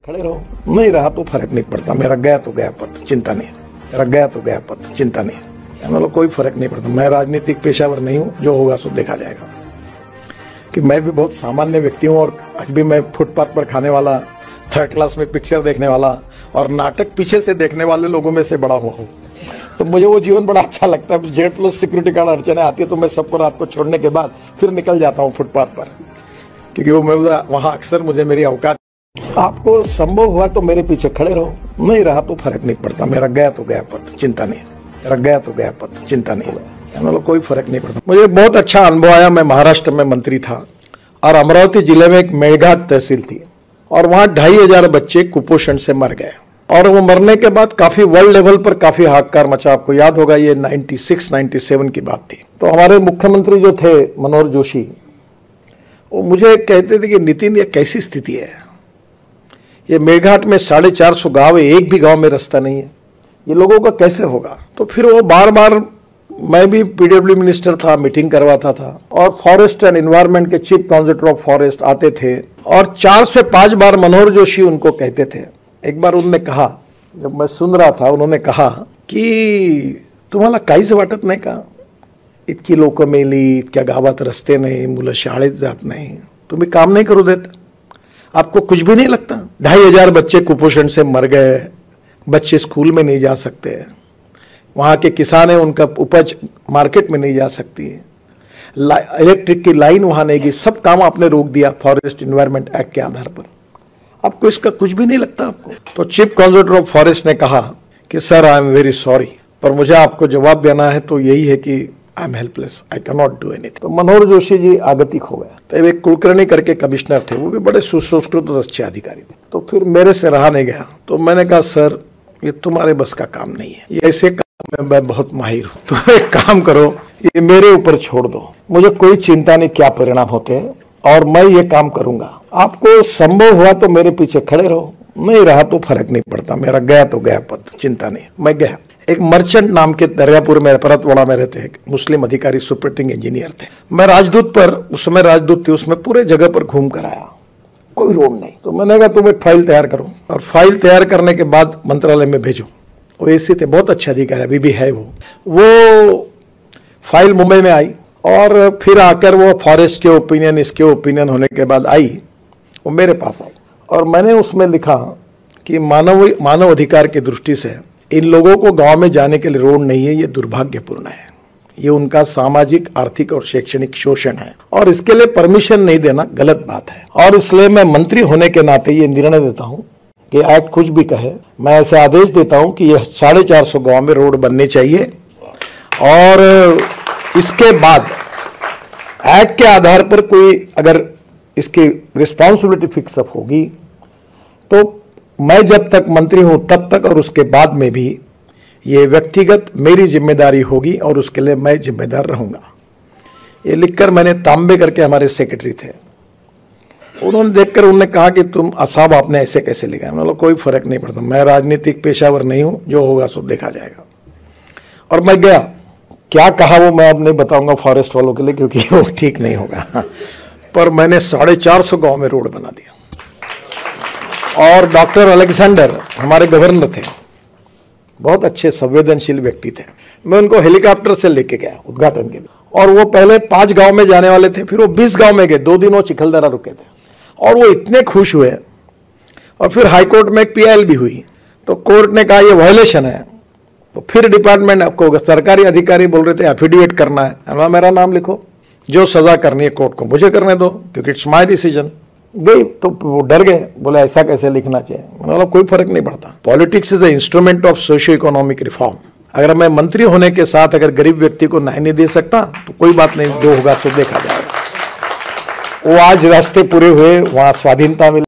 खड़े रहो, नहीं रहा तो फर्क नहीं पड़ता। मेरा गया तो गया पद, चिंता नहीं। मेरा गया तो गया पद, चिंता नहीं। मतलब कोई फर्क नहीं पड़ता। मैं राजनीतिक पेशावर नहीं हूँ, जो होगा सो देखा जाएगा। कि मैं भी बहुत सामान्य व्यक्ति हूँ और आज भी मैं फुटपाथ पर खाने वाला, थर्ड क्लास में पिक्चर देखने वाला और नाटक पीछे से देखने वाले लोगों में से बड़ा हुआ हूँ। तो मुझे वो जीवन बड़ा अच्छा लगता है। जेड प्लस सिक्योरिटी गार्ड अड़चने आती है तो मैं सबको रात को छोड़ने के बाद फिर निकल जाता हूँ फुटपाथ पर, क्योंकि वो वहां अक्सर मुझे मेरी औकात। आपको संभव हुआ तो मेरे पीछे खड़े रहो, नहीं रहा तो फर्क नहीं पड़ता। मेरा गया तो गया पद, चिंता नहीं। मेरा गया तो गया पद, चिंता नहीं। मतलब कोई फर्क नहीं पड़ता। मुझे बहुत अच्छा अनुभव आया। मैं महाराष्ट्र में मंत्री था और अमरावती जिले में एक मेळघाट तहसील थी और वहां 2500 बच्चे कुपोषण से मर गए और वो मरने के बाद काफी वर्ल्ड लेवल पर काफी हाहाकार मचा। आपको याद होगा ये 96-97 की बात थी। तो हमारे मुख्यमंत्री जो थे मनोहर जोशी, वो मुझे कहते थे कि नितिन ये कैसी स्थिति है, ये मेळघाट में 450 गांव है, एक भी गांव में रास्ता नहीं है, ये लोगों का कैसे होगा। तो फिर वो बार बार, मैं भी पीडब्ल्यू मिनिस्टर था, मीटिंग करवाता था और फॉरेस्ट एंड एनवायरनमेंट के चीफ कॉन्जर्वेटर ऑफ फॉरेस्ट आते थे और 4 से 5 बार मनोहर जोशी उनको कहते थे। एक बार उन्होंने कहा, जब मैं सुन रहा था, उन्होंने कहा कि तुम्हाला काहीच वाटत नाही का, इतकी लोक मेली, इतक्या गावात रस्ते नाही, मुलं शाळेत जात नाही, तुम्ही काम नहीं करू देत, आपको कुछ भी नहीं लगता। 2500 बच्चे कुपोषण से मर गए, बच्चे स्कूल में नहीं जा सकते, वहां के किसान है उनका उपज मार्केट में नहीं जा सकती है, इलेक्ट्रिक की लाइन वहां नहीं गई, सब काम आपने रोक दिया फॉरेस्ट एनवायरनमेंट एक्ट के आधार पर। आपको इसका कुछ भी नहीं लगता आपको। तो चीफ कॉन्जर्वेटर ऑफ फॉरेस्ट ने कहा कि sir I am very sorry, पर मुझे आपको जवाब देना है तो यही है कि I am helpless, I can not do anything. तो मनोहर जोशी जी आगतिक हो गया। तो एक कुलकर्णी करके कमिश्नर थे, वो भी बड़े सुसंस्कृत और अच्छे अधिकारी थे। तो फिर मेरे से रहा नहीं गया, तो मैंने कहा सर ये तुम्हारे बस का काम नहीं है, ये ऐसे काम में मैं बहुत माहिर हूँ, तो एक काम करो, ये मेरे ऊपर छोड़ दो, मुझे कोई चिंता नहीं क्या परिणाम होते हैं और मैं ये काम करूंगा। आपको संभव हुआ तो मेरे पीछे खड़े रहो, नहीं रहा तो फर्क नहीं पड़ता। मेरा गया तो गया पद, चिंता नहीं। मैं गया। एक मर्चेंट नाम के दरियापुर में, परतवाड़ा में रहते एक मुस्लिम अधिकारी सुपरिटेंडिंग इंजीनियर थे। मैं राजदूत पर, उस समय राजदूत थी, उसमें पूरे जगह पर घूम कर आया, कोई रोड नहीं। तो मैंने कहा तुम एक फाइल तैयार करो और फाइल तैयार करने के बाद मंत्रालय में भेजो। वो ऐसे थे, बहुत अच्छे अधिकारी, अभी भी है वो फाइल मुंबई में आई और फिर आकर वो फॉरेस्ट के ओपिनियन, इसके ओपिनियन होने के बाद आई, वो मेरे पास आई और मैंने उसमें लिखा कि मानव अधिकार की दृष्टि से इन लोगों को गांव में जाने के लिए रोड नहीं है, ये दुर्भाग्यपूर्ण है, ये उनका सामाजिक, आर्थिक और शैक्षणिक शोषण है और इसके लिए परमिशन नहीं देना गलत बात है। और इसलिए मैं मंत्री होने के नाते ये निर्णय देता हूं कि एक्ट कुछ भी कहे, मैं ऐसे आदेश देता हूं कि ये 450 गांव में रोड बनने चाहिए और इसके बाद एक्ट के आधार पर कोई अगर इसकी रिस्पॉन्सिबिलिटी फिक्सअप होगी तो मैं जब तक मंत्री हूं तब तक और उसके बाद में भी ये व्यक्तिगत मेरी जिम्मेदारी होगी और उसके लिए मैं जिम्मेदार रहूंगा। ये लिखकर मैंने तांबे करके, हमारे सेक्रेटरी थे, उन्होंने देखकर उन्होंने कहा कि तुम साहब आपने ऐसे कैसे लिखा। मतलब कोई फर्क नहीं पड़ता, मैं राजनीतिक पेशावर नहीं हूं, जो होगा सो देखा जाएगा। और मैं गया, क्या कहा वो मैं अब नहीं बताऊंगा फॉरेस्ट वालों के लिए, क्योंकि वो ठीक नहीं होगा। पर मैंने 450 गांव में रोड बना दिया और डॉक्टर अलेक्जेंडर हमारे गवर्नर थे, बहुत अच्छे संवेदनशील व्यक्ति थे। मैं उनको हेलीकॉप्टर से लेके गया उद्घाटन के लिए और वो पहले 5 गांव में जाने वाले थे, फिर वो 20 गांव में गए। 2 दिन वो चिखलदरा रुके थे और वो इतने खुश हुए। और फिर हाईकोर्ट में एक PIL भी हुई, तो कोर्ट ने कहा ये वायलेशन है। तो फिर डिपार्टमेंट, आपको सरकारी अधिकारी बोल रहे थे एफिडेविट करना है, मेरा नाम लिखो, जो सजा करनी है कोर्ट को मुझे करने दो, क्योंकि इट्स माय डिसीजन। गई तो वो डर गए, बोले ऐसा कैसे लिखना चाहिए। मतलब कोई फर्क नहीं पड़ता। Politics is the instrument of socio economic reform. अगर मैं मंत्री होने के साथ अगर गरीब व्यक्ति को न्याय नहीं दे सकता तो कोई बात नहीं, जो होगा सो देखा जाएगा। वो आज रास्ते पूरे हुए, वहां स्वाधीनता मिली।